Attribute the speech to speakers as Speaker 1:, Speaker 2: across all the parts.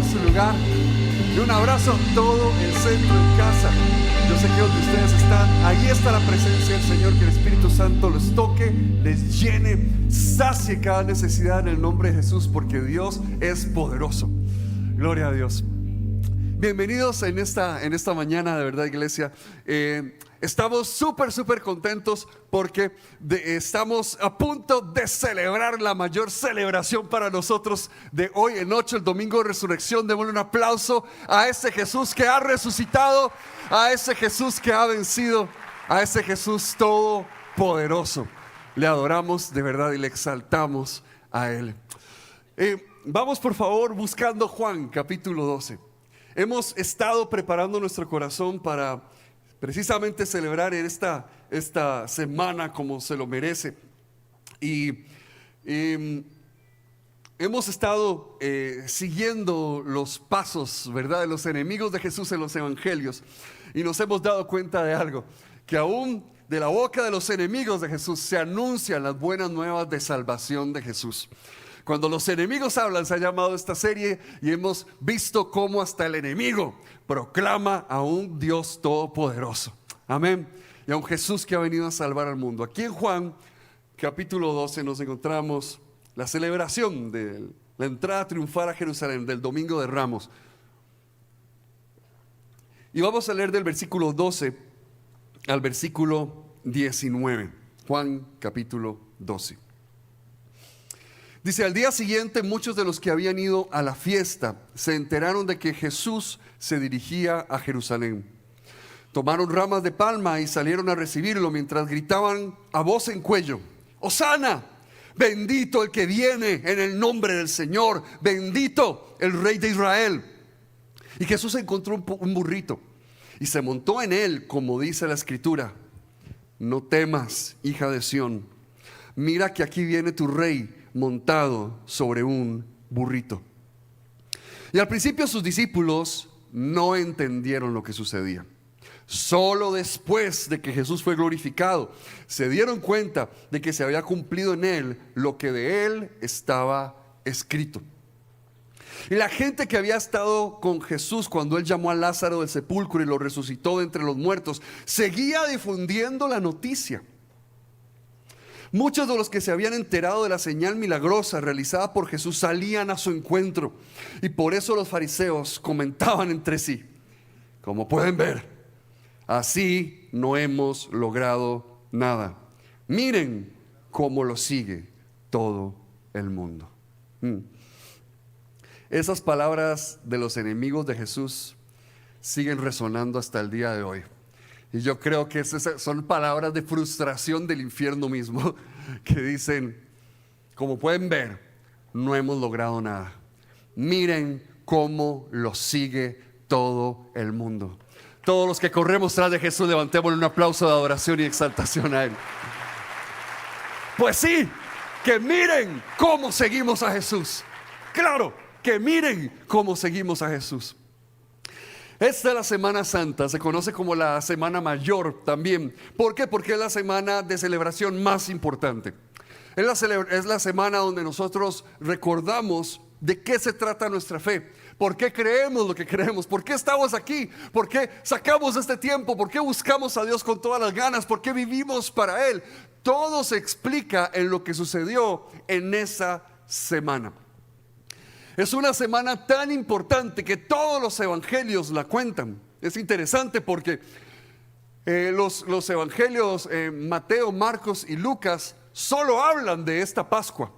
Speaker 1: tomar su lugar. Y un abrazo a todo el centro en casa. Yo sé que donde ustedes están, ahí está la presencia del Señor. Que el Espíritu Santo los toque, les llene, sacie cada necesidad en el nombre de Jesús, porque Dios es poderoso. Gloria a Dios. Bienvenidos en esta mañana, de verdad, iglesia. Estamos súper contentos porque estamos a punto de celebrar la mayor celebración para nosotros de hoy en noche, el domingo de resurrección. Démosle un aplauso a ese Jesús que ha resucitado, a ese Jesús que ha vencido, a ese Jesús todopoderoso. Le adoramos de verdad y le exaltamos a Él. Vamos por favor buscando Juan capítulo 12. Hemos estado preparando nuestro corazón para precisamente celebrar en esta semana como se lo merece. Y hemos estado siguiendo los pasos, ¿verdad?, de los enemigos de Jesús en los evangelios. Y nos hemos dado cuenta de algo, que aún de la boca de los enemigos de Jesús se anuncian las buenas nuevas de salvación de Jesús. Cuando los enemigos hablan, se ha llamado esta serie, y hemos visto cómo hasta el enemigo proclama a un Dios todopoderoso. Amén. Y a un Jesús que ha venido a salvar al mundo. Aquí en Juan capítulo 12 nos encontramos la celebración de la entrada triunfal a Jerusalén, del Domingo de Ramos. Y vamos a leer del versículo 12 al versículo 19. Juan capítulo 12. Dice: al día siguiente muchos de los que habían ido a la fiesta se enteraron de que Jesús se dirigía a Jerusalén. Tomaron ramas de palma y salieron a recibirlo mientras gritaban a voz en cuello: ¡Hosana! Bendito el que viene en el nombre del Señor, bendito el Rey de Israel. Y Jesús encontró un burrito y se montó en él, como dice la Escritura: no temas, hija de Sión, mira que aquí viene tu rey montado sobre un burrito. Y al principio sus discípulos no entendieron lo que sucedía. Solo después de que Jesús fue glorificado, se dieron cuenta de que se había cumplido en él lo que de él estaba escrito. Y la gente que había estado con Jesús cuando él llamó a Lázaro del sepulcro y lo resucitó de entre los muertos, seguía difundiendo la noticia. Muchos de los que se habían enterado de la señal milagrosa realizada por Jesús salían a su encuentro, y por eso los fariseos comentaban entre sí: como pueden ver, así no hemos logrado nada. Miren cómo lo sigue todo el mundo. Esas palabras de los enemigos de Jesús siguen resonando hasta el día de hoy. Y yo creo que esas son palabras de frustración del infierno mismo, que dicen: como pueden ver, no hemos logrado nada. Miren cómo lo sigue todo el mundo. Todos los que corremos tras de Jesús, levantémosle un aplauso de adoración y exaltación a Él. Pues sí, que miren cómo seguimos a Jesús. Claro, que miren cómo seguimos a Jesús. Esta es la Semana Santa, se conoce como la Semana Mayor también. ¿Por qué? Porque es la semana de celebración más importante. Es la semana donde nosotros recordamos de qué se trata nuestra fe. ¿Por qué creemos lo que creemos? ¿Por qué estamos aquí? ¿Por qué sacamos este tiempo? ¿Por qué buscamos a Dios con todas las ganas? ¿Por qué vivimos para Él? Todo se explica en lo que sucedió en esa semana. Es una semana tan importante que todos los evangelios la cuentan. Es interesante porque los evangelios Mateo, Marcos y Lucas solo hablan de esta Pascua.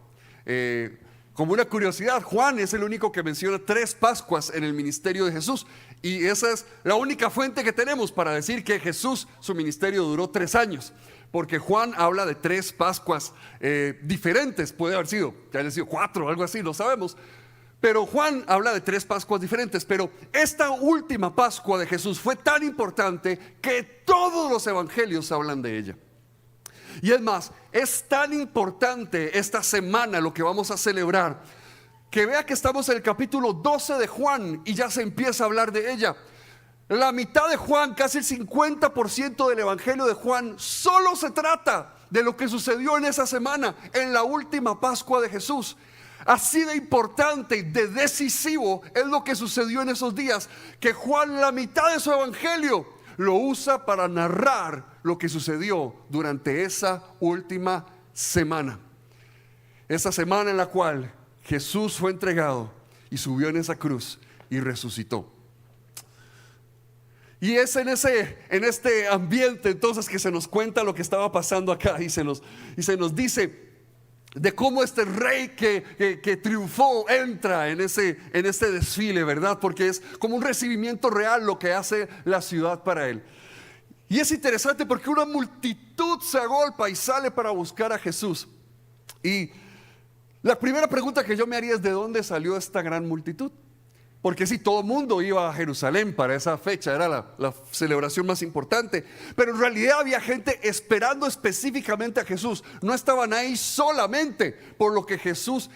Speaker 1: Como una curiosidad, Juan es el único que menciona 3 Pascuas en el ministerio de Jesús, y esa es la única fuente que tenemos para decir que Jesús, su ministerio duró 3 años, porque Juan habla de 3 Pascuas diferentes. Puede haber sido, que haya sido 4 o algo así, no sabemos. Pero Juan habla de 3 Pascuas diferentes. Pero esta última Pascua de Jesús fue tan importante que todos los evangelios hablan de ella. Y es más, es tan importante esta semana lo que vamos a celebrar, que vea que estamos en el capítulo 12 de Juan y ya se empieza a hablar de ella. La mitad de Juan, casi el 50% del evangelio de Juan, solo se trata de lo que sucedió en esa semana, en la última Pascua de Jesús. Así de importante, de decisivo es lo que sucedió en esos días, que Juan, la mitad de su evangelio, lo usa para narrar lo que sucedió durante esa última semana. Esa semana en la cual Jesús fue entregado y subió en esa cruz y resucitó. Y es en este ambiente entonces que se nos cuenta lo que estaba pasando acá y se nos dice de cómo este rey que triunfó entra en este desfile, ¿verdad? Porque es como un recibimiento real lo que hace la ciudad para él. Y es interesante porque una multitud se agolpa y sale para buscar a Jesús. Y la primera pregunta que yo me haría es: ¿de dónde salió esta gran multitud? Porque sí, todo el mundo iba a Jerusalén para esa fecha, era la celebración más importante. Pero en realidad había gente esperando específicamente a Jesús. No estaban ahí solamente por lo que Jesús,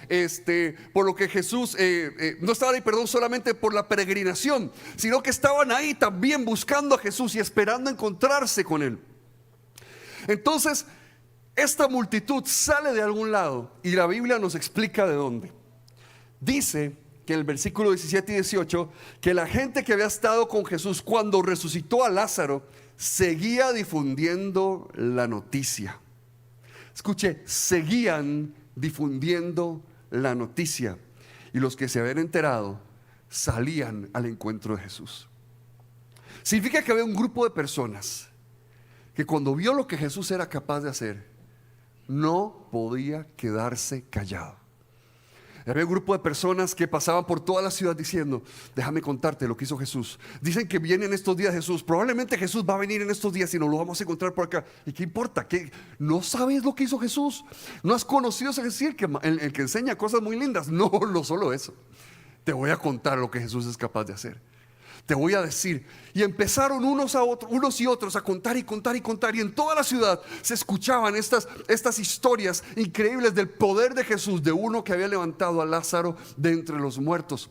Speaker 1: no estaban ahí, perdón, solamente por la peregrinación, sino que estaban ahí también buscando a Jesús y esperando encontrarse con Él. Entonces, esta multitud sale de algún lado y la Biblia nos explica de dónde. Dice que en el versículo 17 y 18, que la gente que había estado con Jesús cuando resucitó a Lázaro seguía difundiendo la noticia. Escuche, seguían difundiendo la noticia. Y los que se habían enterado salían al encuentro de Jesús. Significa que había un grupo de personas que cuando vio lo que Jesús era capaz de hacer, no podía quedarse callado. Había un grupo de personas que pasaban por toda la ciudad diciendo: déjame contarte lo que hizo Jesús. Dicen que viene en estos días Jesús. Probablemente Jesús va a venir en estos días y nos lo vamos a encontrar por acá. ¿Y qué importa? ¿Qué? ¿No sabes lo que hizo Jesús? ¿No has conocido a ese Jesús el que enseña cosas muy lindas? No solo eso. Te voy a contar lo que Jesús es capaz de hacer. Te voy a decir. Y empezaron unos y otros a contar y contar y contar. Y en toda la ciudad se escuchaban estas historias increíbles del poder de Jesús, de uno que había levantado a Lázaro de entre los muertos.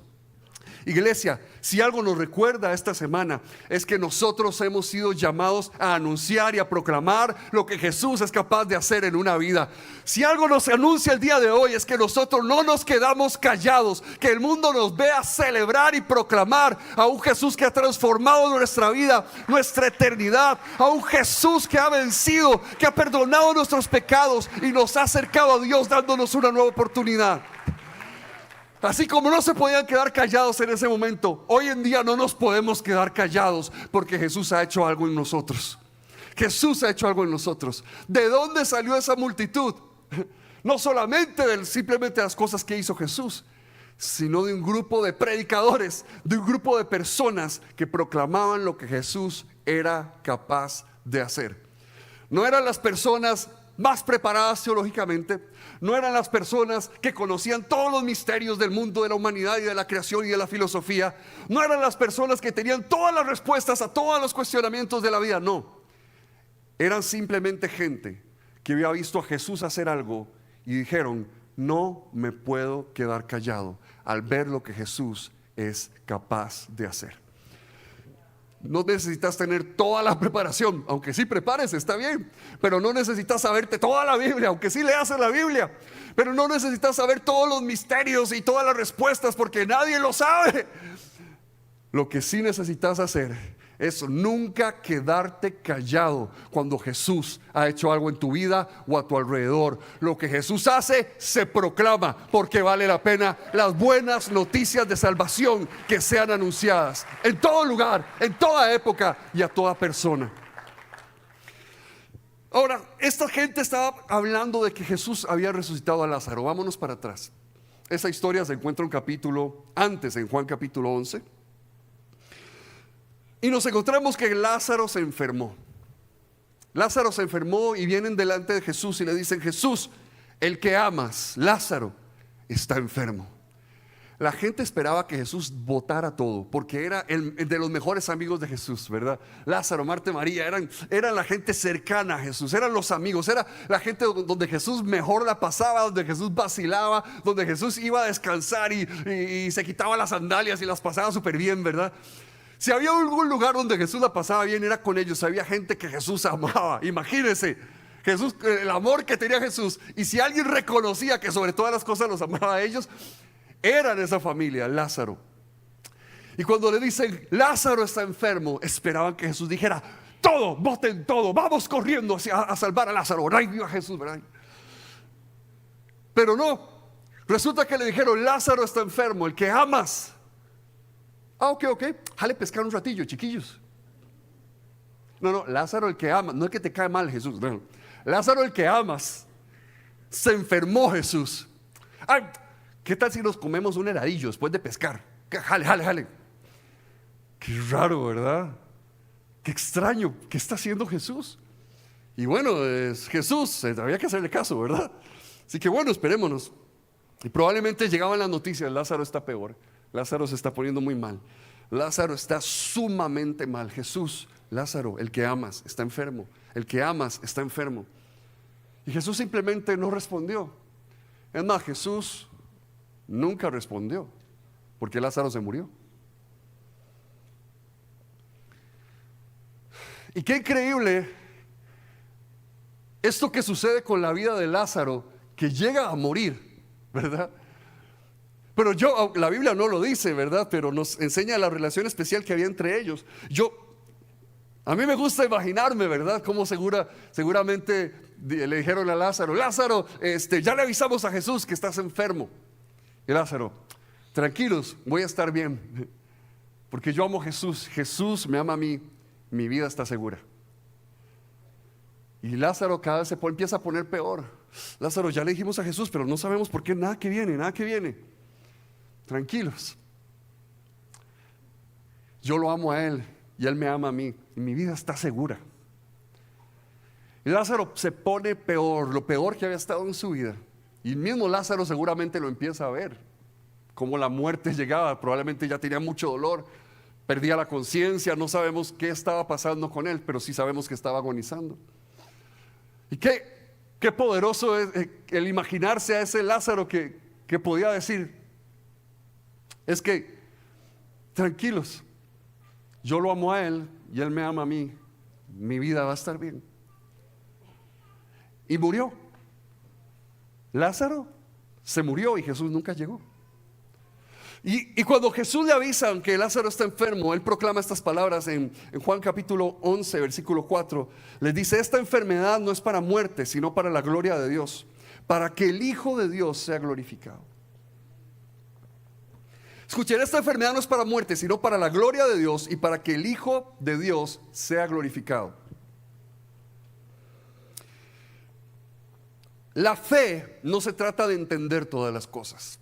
Speaker 1: Iglesia, si algo nos recuerda esta semana es que nosotros hemos sido llamados a anunciar y a proclamar lo que Jesús es capaz de hacer en una vida. Si algo nos anuncia el día de hoy es que nosotros no nos quedamos callados, que el mundo nos vea celebrar y proclamar a un Jesús que ha transformado nuestra vida, nuestra eternidad, a un Jesús que ha vencido, que ha perdonado nuestros pecados y nos ha acercado a Dios dándonos una nueva oportunidad. Así como no se podían quedar callados en ese momento, hoy en día no nos podemos quedar callados porque Jesús ha hecho algo en nosotros. Jesús ha hecho algo en nosotros. ¿De dónde salió esa multitud? No solamente simplemente las cosas que hizo Jesús, sino de un grupo de predicadores, de un grupo de personas que proclamaban lo que Jesús era capaz de hacer. No eran las personas más preparadas teológicamente, no eran las personas que conocían todos los misterios del mundo, de la humanidad y de la creación y de la filosofía, no eran las personas que tenían todas las respuestas a todos los cuestionamientos de la vida, no. Eran simplemente gente que había visto a Jesús hacer algo y dijeron: no me puedo quedar callado al ver lo que Jesús es capaz de hacer. No necesitas tener toda la preparación, aunque sí prepares, está bien, pero no necesitas saberte toda la Biblia, aunque sí leas en la Biblia, pero no necesitas saber todos los misterios y todas las respuestas, porque nadie lo sabe. Lo que sí necesitas hacer es nunca quedarte callado cuando Jesús ha hecho algo en tu vida o a tu alrededor. Lo que Jesús hace se proclama, porque vale la pena las buenas noticias de salvación que sean anunciadas en todo lugar, en toda época y a toda persona. Ahora, esta gente estaba hablando de que Jesús había resucitado a Lázaro. Vámonos para atrás. Esa historia se encuentra un capítulo antes, en Juan capítulo 11. Y nos encontramos que Lázaro se enfermó. Lázaro se enfermó y vienen delante de Jesús y le dicen: Jesús, el que amas, Lázaro, está enfermo. La gente esperaba que Jesús botara todo, porque era el de los mejores amigos de Jesús, ¿verdad? Lázaro, Marta y María eran la gente cercana a Jesús, eran los amigos, era la gente donde Jesús mejor la pasaba, donde Jesús vacilaba, donde Jesús iba a descansar y se quitaba las sandalias y las pasaba súper bien, ¿verdad? Si había algún lugar donde Jesús la pasaba bien, era con ellos. Había gente que Jesús amaba. Imagínense, Jesús, el amor que tenía Jesús. Y si alguien reconocía que sobre todas las cosas los amaba a ellos, eran esa familia, Lázaro. Y cuando le dicen, Lázaro está enfermo, esperaban que Jesús dijera, todo, boten todo, vamos corriendo a salvar a Lázaro. ¡Ay, viva Jesús! ¿Verdad? Pero no, resulta que le dijeron, Lázaro está enfermo, el que amas. Ok, jale pescar un ratillo, chiquillos. No, Lázaro el que amas, no es que te cae mal Jesús, no. Lázaro el que amas, se enfermó Jesús. Ay, ¿qué tal si nos comemos un heladillo después de pescar? Jale. Qué raro, ¿verdad? Qué extraño, ¿qué está haciendo Jesús? Y bueno, es Jesús, había que hacerle caso, ¿verdad? Así que bueno, esperémonos. Y probablemente llegaban las noticias, Lázaro está peor, Lázaro se está poniendo muy mal, Lázaro está sumamente mal. Jesús, Lázaro, el que amas, está enfermo, el que amas está enfermo. Y Jesús simplemente no respondió. Es más, Jesús nunca respondió, porque Lázaro se murió. Y qué increíble esto que sucede con la vida de Lázaro, que llega a morir, ¿verdad? Pero la Biblia no lo dice, ¿verdad? Pero nos enseña la relación especial que había entre ellos. A mí me gusta imaginarme, ¿verdad? Cómo seguramente le dijeron a Lázaro, Lázaro, ya le avisamos a Jesús que estás enfermo. Y Lázaro, tranquilos, voy a estar bien, porque yo amo a Jesús, Jesús me ama a mí, mi vida está segura. Y Lázaro cada vez empieza a poner peor. Lázaro, ya le dijimos a Jesús, pero no sabemos por qué, nada que viene. Tranquilos. Yo lo amo a Él y Él me ama a mí y mi vida está segura. Y Lázaro se pone peor, lo peor que había estado en su vida. Y el mismo Lázaro seguramente lo empieza a ver, como la muerte llegaba, probablemente ya tenía mucho dolor, perdía la conciencia, no sabemos qué estaba pasando con él, pero sí sabemos que estaba agonizando. Y qué poderoso es el imaginarse a ese Lázaro que podía decir, es que, tranquilos, yo lo amo a él y él me ama a mí, mi vida va a estar bien. Y murió. Lázaro se murió y Jesús nunca llegó. Y cuando Jesús le avisan que Lázaro está enfermo, Él proclama estas palabras en Juan capítulo 11, versículo 4. Les dice, esta enfermedad no es para muerte, sino para la gloria de Dios, para que el Hijo de Dios sea glorificado. Escuchen, esta enfermedad no es para muerte, sino para la gloria de Dios y para que el Hijo de Dios sea glorificado. La fe no se trata de entender todas las cosas.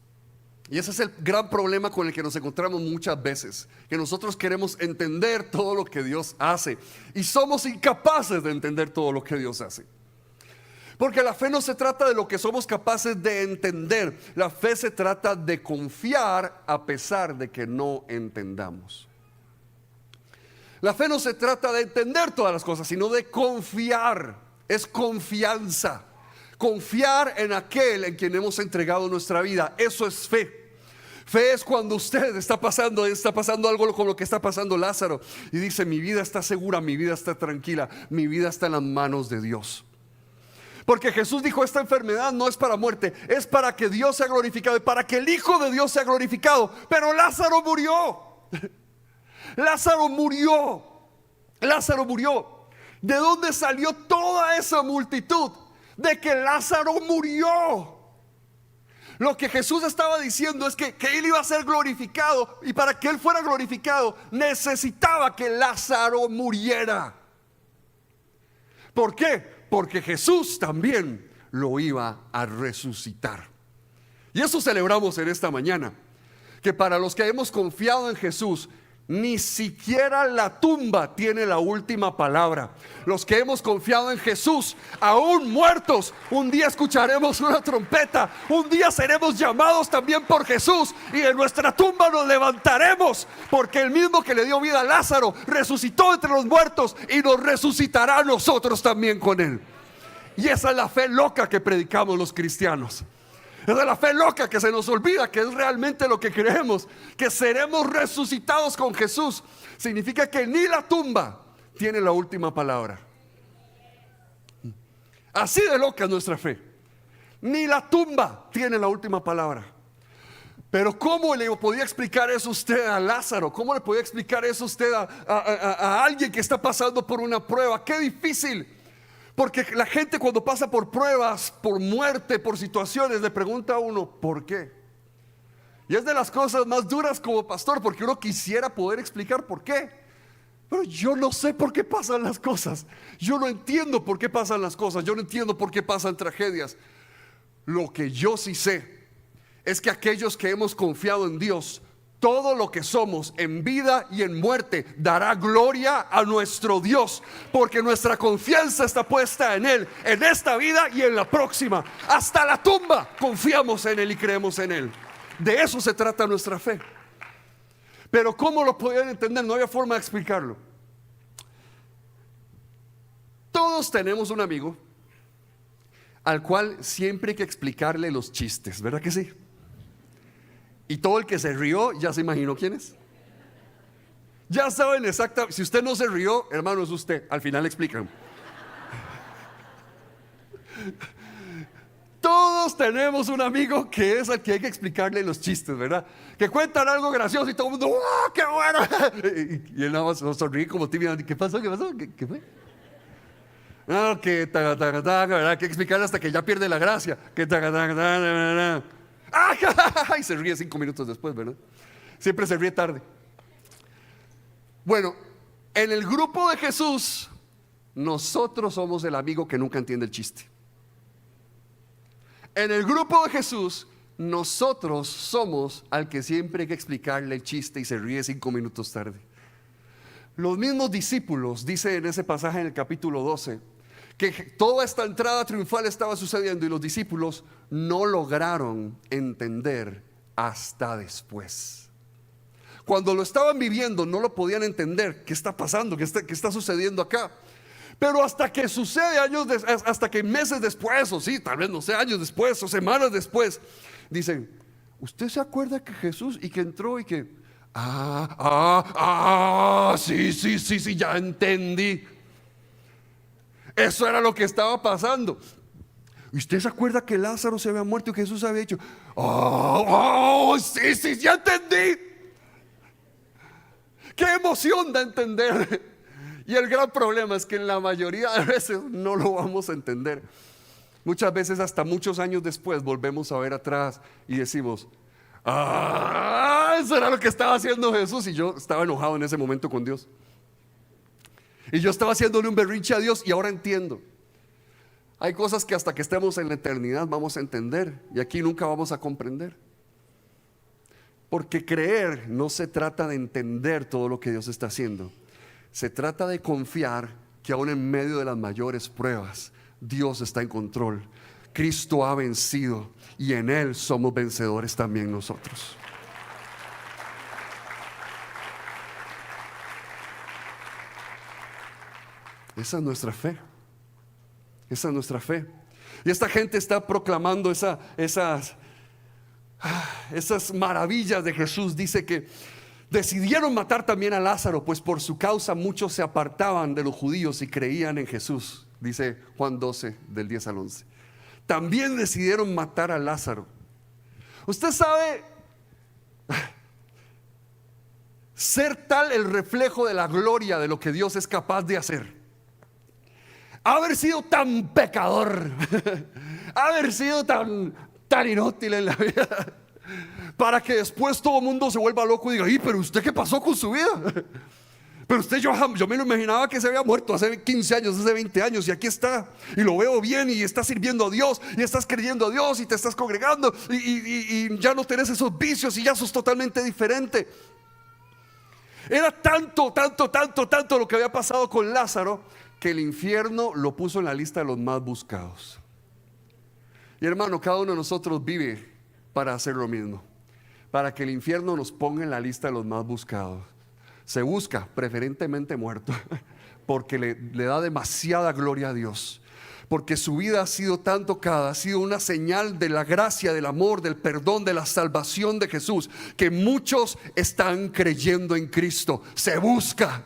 Speaker 1: Y ese es el gran problema con el que nos encontramos muchas veces, que nosotros queremos entender todo lo que Dios hace y somos incapaces de entender todo lo que Dios hace. Porque la fe no se trata de lo que somos capaces de entender, la fe se trata de confiar a pesar de que no entendamos. La fe no se trata de entender todas las cosas, sino de confiar, es confianza. Confiar en aquel en quien hemos entregado nuestra vida, eso es fe. Fe es cuando usted está pasando algo como lo que está pasando Lázaro y dice, mi vida está segura, mi vida está tranquila, mi vida está en las manos de Dios. Porque Jesús dijo, esta enfermedad no es para muerte, es para que Dios sea glorificado y para que el Hijo de Dios sea glorificado. Pero Lázaro murió. Lázaro murió. ¿De dónde salió toda esa multitud? De que Lázaro murió. Lo que Jesús estaba diciendo es que Él iba a ser glorificado, y para que Él fuera glorificado necesitaba que Lázaro muriera. ¿Por qué? Porque Jesús también lo iba a resucitar. Y eso celebramos en esta mañana, que para los que hemos confiado en Jesús, ni siquiera la tumba tiene la última palabra. Los que hemos confiado en Jesús, aún muertos, un día escucharemos una trompeta, un día seremos llamados también por Jesús y de nuestra tumba nos levantaremos, porque el mismo que le dio vida a Lázaro resucitó entre los muertos y nos resucitará a nosotros también con él. Y esa es la fe loca que predicamos los cristianos. Es de la fe loca que se nos olvida que es realmente lo que creemos, que seremos resucitados con Jesús. Significa que ni la tumba tiene la última palabra. Así de loca es nuestra fe. Ni la tumba tiene la última palabra. Pero ¿cómo le podía explicar eso usted a Lázaro? ¿Cómo le podía explicar eso usted a alguien que está pasando por una prueba? Qué difícil. Porque la gente cuando pasa por pruebas, por muerte, por situaciones, le pregunta a uno, ¿por qué? Y es de las cosas más duras como pastor, porque uno quisiera poder explicar por qué. Pero yo no sé por qué pasan las cosas. Yo no entiendo por qué pasan las cosas. Yo no entiendo por qué pasan tragedias. Lo que yo sí sé es que aquellos que hemos confiado en Dios, todo lo que somos en vida y en muerte dará gloria a nuestro Dios, porque nuestra confianza está puesta en Él, en esta vida y en la próxima. Hasta la tumba confiamos en Él y creemos en Él. De eso se trata nuestra fe. Pero ¿cómo lo podían entender? No había forma de explicarlo. Todos tenemos un amigo al cual siempre hay que explicarle los chistes, ¿verdad que sí? Y todo el que se rió ya se imaginó quién es. Ya saben exactamente. Si usted no se rió, hermano, es usted. Al final le explican. Todos tenemos un amigo que es al que hay que explicarle los chistes, ¿verdad? Que cuentan algo gracioso y todo el mundo, ¡oh, qué bueno! Y él nada más sonríe como tímido. ¿Qué pasó? ¿Qué pasó? ¿Qué fue? No, que taga, taga, taga, ¿verdad? Hay que explicarle hasta que ya pierde la gracia. Que taga, taga, taga, taga, taga. Y se ríe 5 minutos después, ¿verdad? Siempre se ríe tarde. Bueno, en el grupo de Jesús, nosotros somos el amigo que nunca entiende el chiste. En el grupo de Jesús, nosotros somos al que siempre hay que explicarle el chiste y se ríe 5 minutos tarde. Los mismos discípulos, dice en ese pasaje en el capítulo 12, que toda esta entrada triunfal estaba sucediendo y los discípulos no lograron entender hasta después. Cuando lo estaban viviendo no lo podían entender. ¿Qué está pasando? ¿Qué está sucediendo acá? Pero hasta que sucede hasta que meses después, o sí, tal vez no sé, años después o semanas después, dicen, ¿usted se acuerda que Jesús y que entró y que sí, ya entendí? Eso era lo que estaba pasando. ¿Y usted se acuerda que Lázaro se había muerto y Jesús había dicho, sí, ya entendí? ¡Qué emoción da entender! Y el gran problema es que en la mayoría de veces no lo vamos a entender. Muchas veces hasta muchos años después volvemos a ver atrás y decimos, eso era lo que estaba haciendo Jesús. Y yo estaba enojado en ese momento con Dios. Y yo estaba haciéndole un berrinche a Dios y ahora entiendo. Hay cosas que hasta que estemos en la eternidad vamos a entender y aquí nunca vamos a comprender. Porque creer no se trata de entender todo lo que Dios está haciendo. Se trata de confiar que aún en medio de las mayores pruebas, Dios está en control. Cristo ha vencido y en Él somos vencedores también nosotros. Esa es nuestra fe. Esa es nuestra fe. Y esta gente está proclamando esas maravillas de Jesús. Dice que decidieron matar también a Lázaro, pues por su causa muchos se apartaban de los judíos y creían en Jesús. Dice Juan 12, del 10 al 11. También decidieron matar a Lázaro. Usted sabe, ser tal el reflejo de la gloria de lo que Dios es capaz de hacer, haber sido tan pecador, haber sido tan inútil en la vida, para que después todo el mundo se vuelva loco y diga, pero usted ¿qué pasó con su vida? Pero usted, yo me lo imaginaba que se había muerto hace 15 años, hace 20 años, y aquí está, y lo veo bien, y estás sirviendo a Dios, y estás creyendo a Dios, y te estás congregando, y ya no tenés esos vicios, y ya sos totalmente diferente. Era tanto lo que había pasado con Lázaro, que el infierno lo puso en la lista de los más buscados. Y hermano, cada uno de nosotros vive para hacer lo mismo, para que el infierno nos ponga en la lista de los más buscados. Se busca preferentemente muerto, porque le da demasiada gloria a Dios, porque su vida ha sido tan tocada, ha sido una señal de la gracia, del amor, del perdón, de la salvación de Jesús, que muchos están creyendo en Cristo. Se busca.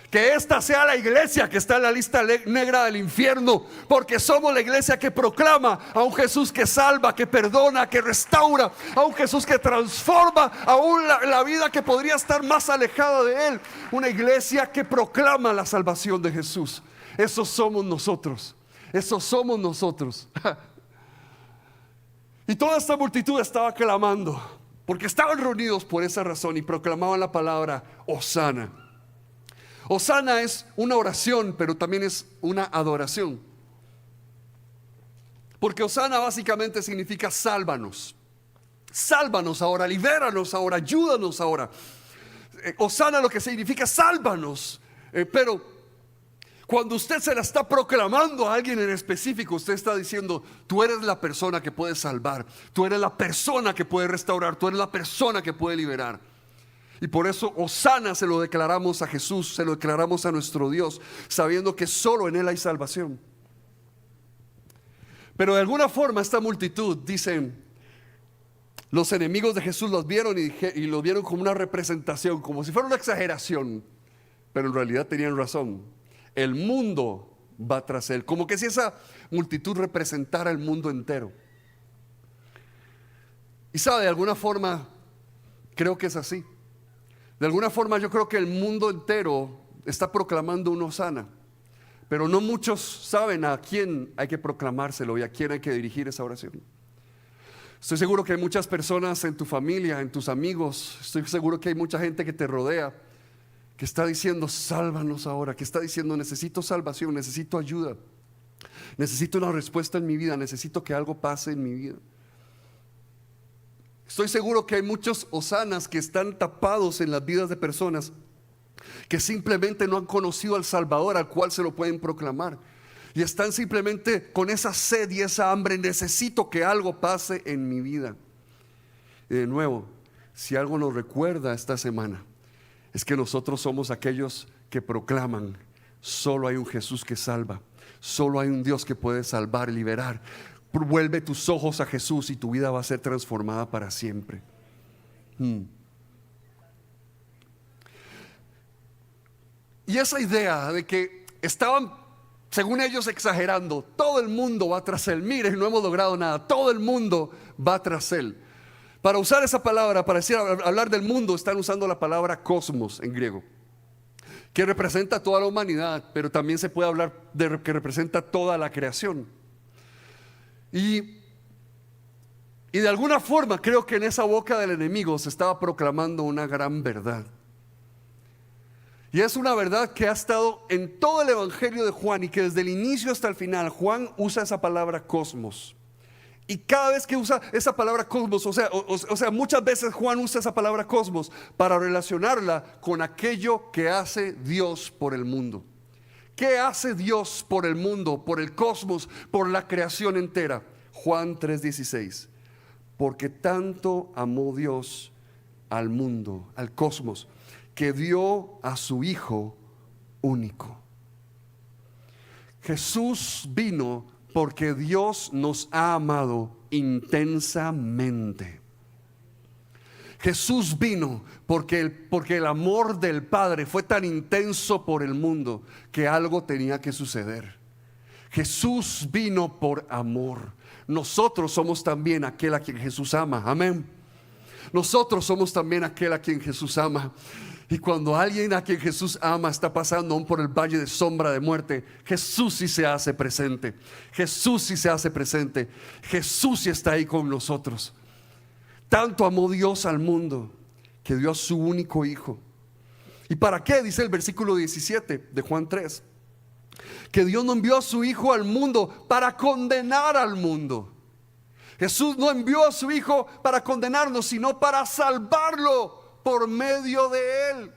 Speaker 1: que esta sea la iglesia que está en la lista negra del infierno, porque somos la iglesia que proclama a un Jesús que salva, que perdona, que restaura, a un Jesús que transforma aún la vida que podría estar más alejada de Él. Una iglesia que proclama la salvación de Jesús. Esos somos nosotros. Esos somos nosotros. Y toda esta multitud estaba clamando, porque estaban reunidos por esa razón y proclamaban la palabra Hosana. Hosana es una oración, pero también es una adoración. Porque Hosana básicamente significa sálvanos. Sálvanos ahora, libéranos ahora, ayúdanos ahora. Hosana lo que significa sálvanos. Pero cuando usted se la está proclamando a alguien en específico, usted está diciendo: tú eres la persona que puede salvar, tú eres la persona que puede restaurar, tú eres la persona que puede liberar. Y por eso Hosana se lo declaramos a Jesús, se lo declaramos a nuestro Dios, sabiendo que solo en Él hay salvación. Pero de alguna forma esta multitud, dicen, los enemigos de Jesús los vieron y los vieron como una representación, como si fuera una exageración, pero en realidad tenían razón. El mundo va tras Él, como que si esa multitud representara el mundo entero. Y sabe, de alguna forma creo que es así. De alguna forma yo creo que el mundo entero está proclamando una hosana, pero no muchos saben a quién hay que proclamárselo y a quién hay que dirigir esa oración. Estoy seguro que hay muchas personas en tu familia, en tus amigos, estoy seguro que hay mucha gente que te rodea, que está diciendo: sálvanos ahora, que está diciendo: necesito salvación, necesito ayuda, necesito una respuesta en mi vida, necesito que algo pase en mi vida. Estoy seguro que hay muchos hosanas que están tapados en las vidas de personas que simplemente no han conocido al Salvador al cual se lo pueden proclamar, y están simplemente con esa sed y esa hambre: necesito que algo pase en mi vida. Y de nuevo, si algo nos recuerda esta semana, es que nosotros somos aquellos que proclaman: solo hay un Jesús que salva, solo hay un Dios que puede salvar y liberar. Vuelve tus ojos a Jesús y tu vida va a ser transformada para siempre. Y esa idea de que estaban, según ellos, exagerando: todo el mundo va tras Él. Miren, no hemos logrado nada, todo el mundo va tras Él. Para usar esa palabra, para hablar del mundo, están usando la palabra cosmos en griego, que representa toda la humanidad, pero también se puede hablar de que representa toda la creación. Y de alguna forma creo que en esa boca del enemigo se estaba proclamando una gran verdad. Y es una verdad que ha estado en todo el evangelio de Juan, y que desde el inicio hasta el final Juan usa esa palabra cosmos. Y cada vez que usa esa palabra cosmos, o sea, muchas veces Juan usa esa palabra cosmos para relacionarla con aquello que hace Dios por el mundo. ¿Qué hace Dios por el mundo, por el cosmos, por la creación entera? Juan 3:16. Porque tanto amó Dios al mundo, al cosmos, que dio a su Hijo único. Jesús vino porque Dios nos ha amado intensamente. Jesús vino porque el amor del Padre fue tan intenso por el mundo que algo tenía que suceder. Jesús vino por amor. Nosotros somos también aquel a quien Jesús ama. Amén. Nosotros somos también aquel a quien Jesús ama. Y cuando alguien a quien Jesús ama está pasando aún por el valle de sombra de muerte, Jesús sí se hace presente. Jesús sí se hace presente. Jesús sí está ahí con nosotros. Tanto amó Dios al mundo que dio a su único Hijo. ¿Y para qué? Dice el versículo 17 de Juan 3. Que Dios no envió a su Hijo al mundo para condenar al mundo. Jesús no envió a su Hijo para condenarnos, sino para salvarlo por medio de Él.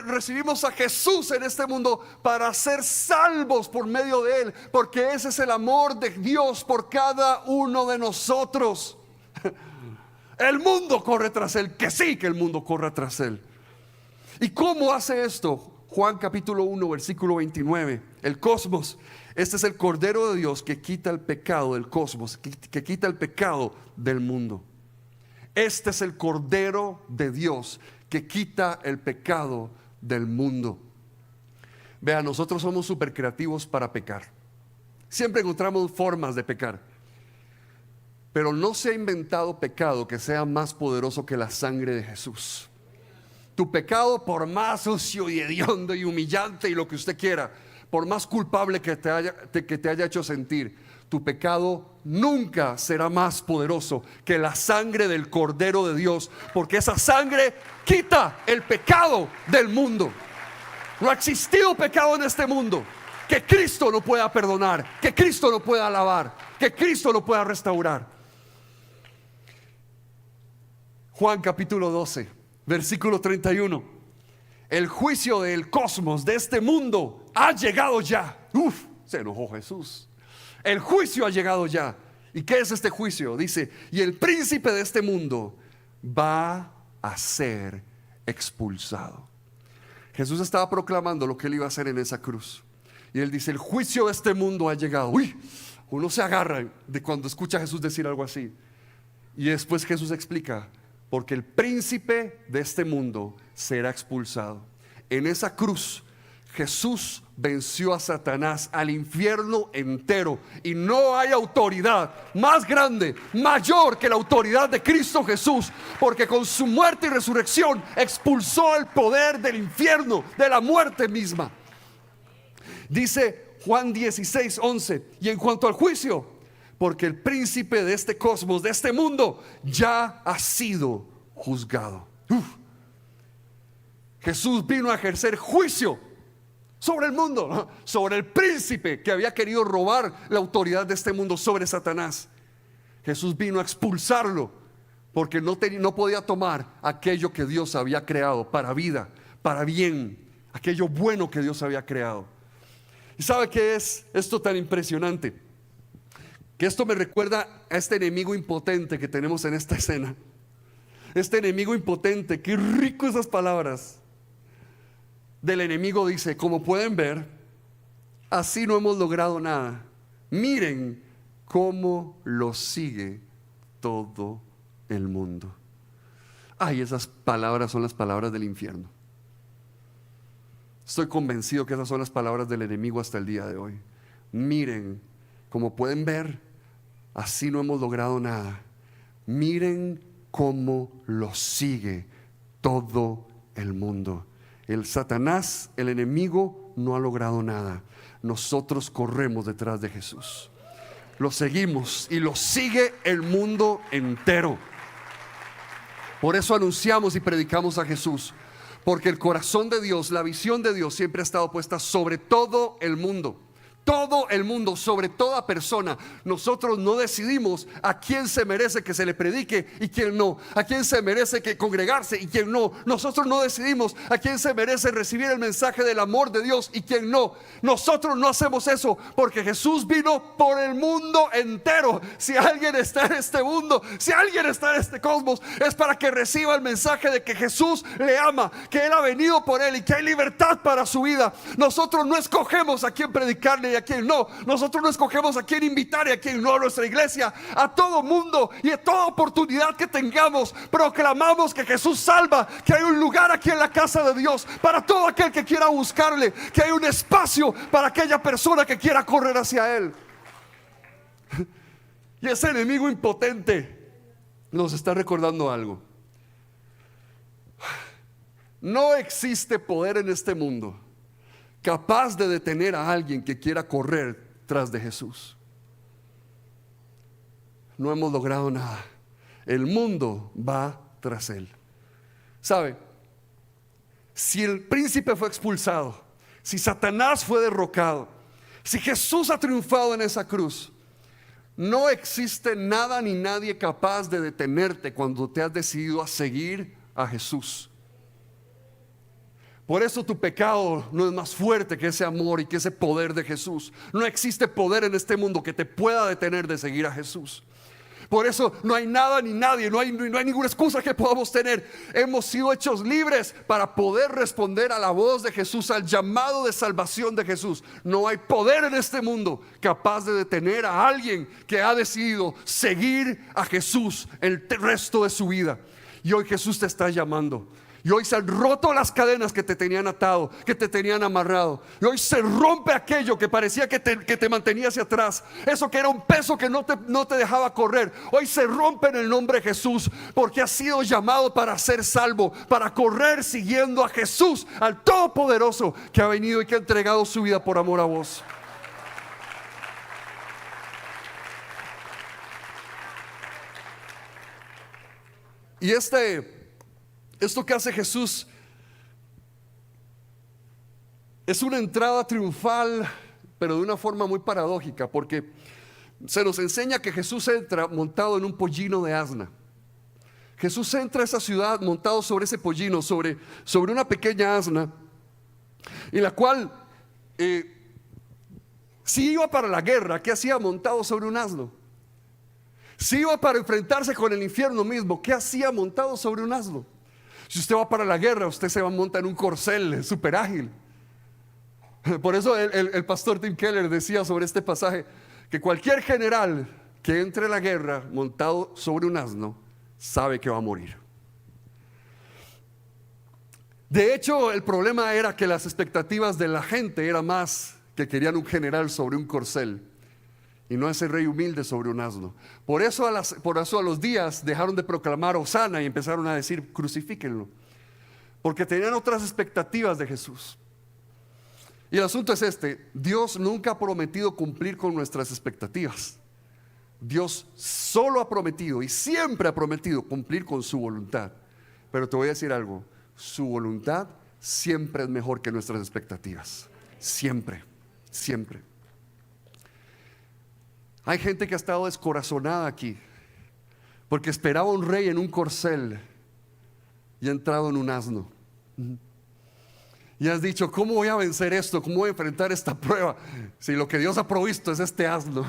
Speaker 1: Recibimos a Jesús en este mundo para ser salvos por medio de Él, porque ese es el amor de Dios por cada uno de nosotros. El mundo corre tras Él, que sí que el mundo corre tras Él. ¿Y cómo hace esto? Juan capítulo 1 versículo 29. El cosmos, este es el Cordero de Dios que quita el pecado del cosmos, que quita el pecado del mundo. Este es el Cordero de Dios que quita el pecado del mundo. Vea, nosotros somos súper creativos para pecar. Siempre encontramos formas de pecar. Pero no se ha inventado pecado que sea más poderoso que la sangre de Jesús. Tu pecado, por más sucio y hediondo y humillante y lo que usted quiera, por más culpable que te haya hecho sentir, tu pecado nunca será más poderoso que la sangre del Cordero de Dios, porque esa sangre quita el pecado del mundo. No ha existido pecado en este mundo que Cristo no pueda perdonar, que Cristo no pueda lavar, que Cristo no pueda restaurar. Juan capítulo 12, versículo 31. El juicio del cosmos, de este mundo, ha llegado ya. Se enojó Jesús. El juicio ha llegado ya. ¿Y qué es este juicio? Dice, y el príncipe de este mundo va a ser expulsado. Jesús estaba proclamando lo que él iba a hacer en esa cruz. Y él dice, el juicio de este mundo ha llegado. Uno se agarra de cuando escucha a Jesús decir algo así. Y después Jesús explica, porque el príncipe de este mundo será expulsado. En esa cruz Jesús venció a Satanás, al infierno entero, y no hay autoridad más grande, mayor que la autoridad de Cristo Jesús, porque con su muerte y resurrección expulsó el poder del infierno, de la muerte misma. Dice Juan 16, 11, y en cuanto al juicio, porque el príncipe de este cosmos, de este mundo, ya ha sido juzgado. Jesús vino a ejercer juicio sobre el mundo, sobre el príncipe que había querido robar la autoridad de este mundo, sobre Satanás. Jesús vino a expulsarlo porque no podía tomar aquello que Dios había creado para vida, para bien, aquello bueno que Dios había creado. ¿Y sabe qué es esto tan impresionante? Que esto me recuerda a este enemigo impotente que tenemos en esta escena. Este enemigo impotente, qué rico esas palabras del enemigo. Dice, como pueden ver, así no hemos logrado nada. Miren cómo lo sigue todo el mundo. Ay, esas palabras son las palabras del infierno. Estoy convencido que esas son las palabras del enemigo hasta el día de hoy. Miren, como pueden ver, así no hemos logrado nada. Miren cómo lo sigue todo el mundo. El Satanás, el enemigo, no ha logrado nada. Nosotros corremos detrás de Jesús. Lo seguimos y lo sigue el mundo entero. Por eso anunciamos y predicamos a Jesús. Porque el corazón de Dios, la visión de Dios siempre ha estado puesta sobre todo el mundo. Todo el mundo, sobre toda persona. Nosotros no decidimos a quién se merece que se le predique y quién no, a quién se merece que congregarse y quién no. Nosotros no decidimos a quién se merece recibir el mensaje del amor de Dios y quién no. Nosotros no hacemos eso porque Jesús vino por el mundo entero. Si alguien está en este mundo, si alguien está en este cosmos, es para que reciba el mensaje de que Jesús le ama, que Él ha venido por él y que hay libertad para su vida. Nosotros no escogemos a quién predicarle y a quien no. Nosotros no escogemos a quién invitar y a quien no a nuestra iglesia. A todo mundo y a toda oportunidad que tengamos, proclamamos que Jesús salva, que hay un lugar aquí en la casa de Dios para todo aquel que quiera buscarle, que hay un espacio para aquella persona que quiera correr hacia Él. Y ese enemigo impotente nos está recordando algo. No existe poder en este mundo capaz de detener a alguien que quiera correr tras de Jesús. No hemos logrado nada. El mundo va tras Él. ¿Sabe? Si el príncipe fue expulsado, si Satanás fue derrocado, si Jesús ha triunfado en esa cruz, no existe nada ni nadie capaz de detenerte cuando te has decidido a seguir a Jesús. Por eso tu pecado no es más fuerte que ese amor y que ese poder de Jesús. No existe poder en este mundo que te pueda detener de seguir a Jesús. Por eso no hay nada ni nadie, no hay ninguna excusa que podamos tener. Hemos sido hechos libres para poder responder a la voz de Jesús, al llamado de salvación de Jesús. No hay poder en este mundo capaz de detener a alguien que ha decidido seguir a Jesús el resto de su vida. Y hoy Jesús te está llamando. Y hoy se han roto las cadenas que te tenían atado, que te tenían amarrado. Y hoy se rompe aquello que parecía que te mantenía hacia atrás. Eso que era un peso que no te dejaba correr. Hoy se rompe en el nombre de Jesús, porque has sido llamado para ser salvo, para correr siguiendo a Jesús, al Todopoderoso, que ha venido y que ha entregado su vida por amor a vos. Y esto que hace Jesús es una entrada triunfal, pero de una forma muy paradójica, porque se nos enseña que Jesús entra montado en un pollino de asna. Jesús entra a esa ciudad montado sobre ese pollino, sobre una pequeña asna, en la cual si iba para la guerra, ¿qué hacía montado sobre un asno? Si iba para enfrentarse con el infierno mismo, ¿qué hacía montado sobre un asno? Si usted va para la guerra, usted se va a montar en un corcel súper ágil. Por eso el pastor Tim Keller decía sobre este pasaje que cualquier general que entre a la guerra montado sobre un asno sabe que va a morir. De hecho, el problema era que las expectativas de la gente era más que querían un general sobre un corcel y no ese rey humilde sobre un asno. Por eso a los días dejaron de proclamar Hosana y empezaron a decir crucifíquenlo, porque tenían otras expectativas de Jesús. Y el asunto es este: Dios nunca ha prometido cumplir con nuestras expectativas. Dios solo ha prometido y siempre ha prometido cumplir con su voluntad. Pero te voy a decir algo: su voluntad siempre es mejor que nuestras expectativas. Siempre, siempre. Hay gente que ha estado descorazonada aquí porque esperaba un rey en un corcel y ha entrado en un asno. Y has dicho: ¿cómo voy a vencer esto? ¿Cómo voy a enfrentar esta prueba? Si lo que Dios ha provisto es este asno.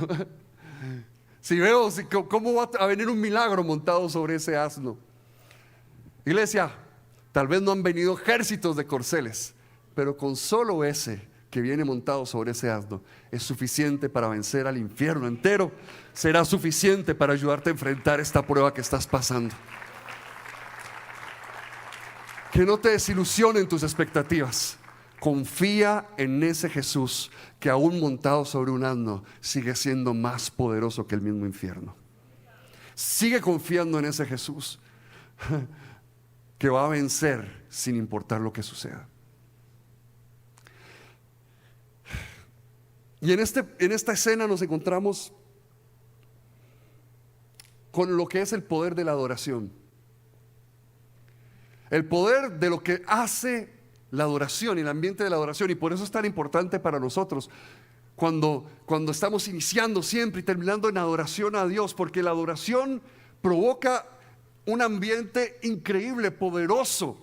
Speaker 1: ¿Cómo va a venir un milagro montado sobre ese asno? Iglesia, tal vez no han venido ejércitos de corceles, pero con solo ese que viene montado sobre ese asno es suficiente para vencer al infierno entero. Será suficiente para ayudarte a enfrentar esta prueba que estás pasando. Que no te desilusionen tus expectativas. Confía en ese Jesús que aún montado sobre un asno sigue siendo más poderoso que el mismo infierno. Sigue confiando en ese Jesús que va a vencer sin importar lo que suceda. Y en esta escena nos encontramos con lo que es el poder de la adoración. El poder de lo que hace la adoración y el ambiente de la adoración. Y por eso es tan importante para nosotros cuando estamos iniciando siempre y terminando en adoración a Dios, porque la adoración provoca un ambiente increíble, poderoso,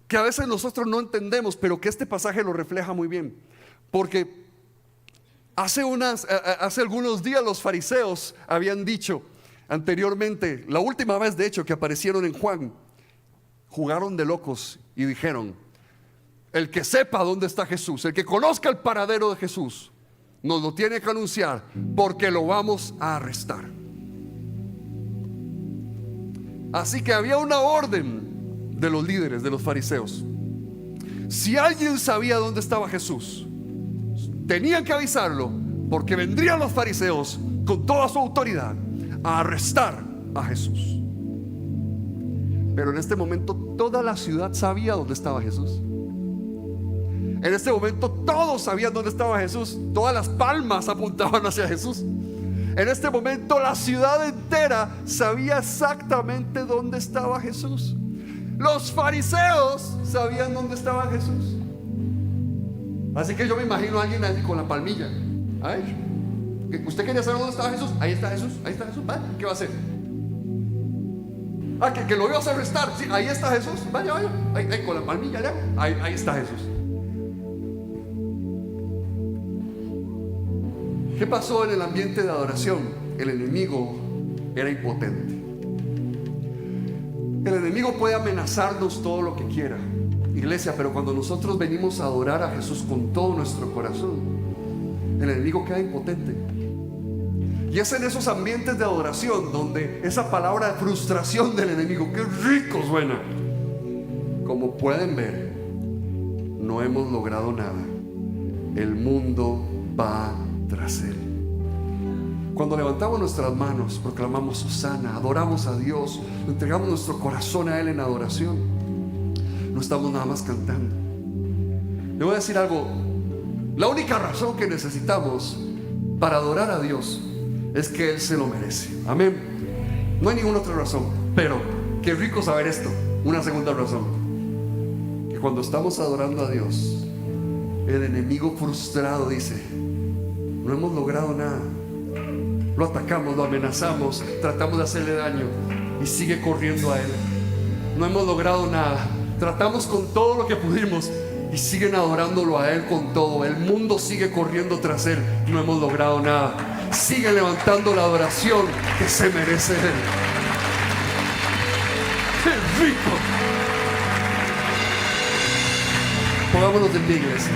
Speaker 1: que a veces nosotros no entendemos, pero que este pasaje lo refleja muy bien. Porque hace algunos días los fariseos habían dicho anteriormente, la última vez de hecho que aparecieron en Juan, jugaron de locos y dijeron: el que sepa dónde está Jesús, el que conozca el paradero de Jesús, nos lo tiene que anunciar, porque lo vamos a arrestar. Así que había una orden de los líderes, de los fariseos. Si alguien sabía dónde estaba Jesús, tenían que avisarlo, porque vendrían los fariseos con toda su autoridad a arrestar a Jesús. Pero en este momento toda la ciudad sabía dónde estaba Jesús. En este momento todos sabían dónde estaba Jesús. Todas las palmas apuntaban hacia Jesús. En este momento la ciudad entera sabía exactamente dónde estaba Jesús. Los fariseos sabían dónde estaba Jesús. Así que yo me imagino a alguien ahí con la palmilla. Ay, ¿usted quería saber dónde estaba Jesús? Ahí está Jesús, ahí está Jesús. ¿Qué va a hacer? Que lo ibas a arrestar. Sí, ahí está Jesús. Vaya. Ahí con la palmilla ya. Ahí está Jesús. ¿Qué pasó en el ambiente de adoración? El enemigo era impotente. El enemigo puede amenazarnos todo lo que quiera, iglesia, pero cuando nosotros venimos a adorar a Jesús con todo nuestro corazón, el enemigo queda impotente. Y es en esos ambientes de adoración donde esa palabra de frustración del enemigo, qué rico suena, Como pueden ver, no hemos logrado nada. El mundo va tras Él. Cuando levantamos nuestras manos, proclamamos Hosana, adoramos a Dios, entregamos nuestro corazón a Él en adoración, no estamos nada más cantando. Le voy a decir algo. La única razón que necesitamos para adorar a Dios es que Él se lo merece. Amén. No hay ninguna otra razón. Pero qué rico saber esto. Una segunda razón: que cuando estamos adorando a Dios, el enemigo frustrado dice: no hemos logrado nada. Lo atacamos, lo amenazamos, tratamos de hacerle daño y sigue corriendo a Él. No hemos logrado nada. Tratamos con todo lo que pudimos y siguen adorándolo a Él con todo. El mundo sigue corriendo tras Él. No hemos logrado nada. Siguen levantando la adoración que se merece Él. ¡Qué rico! Pongámonos de pie, iglesia.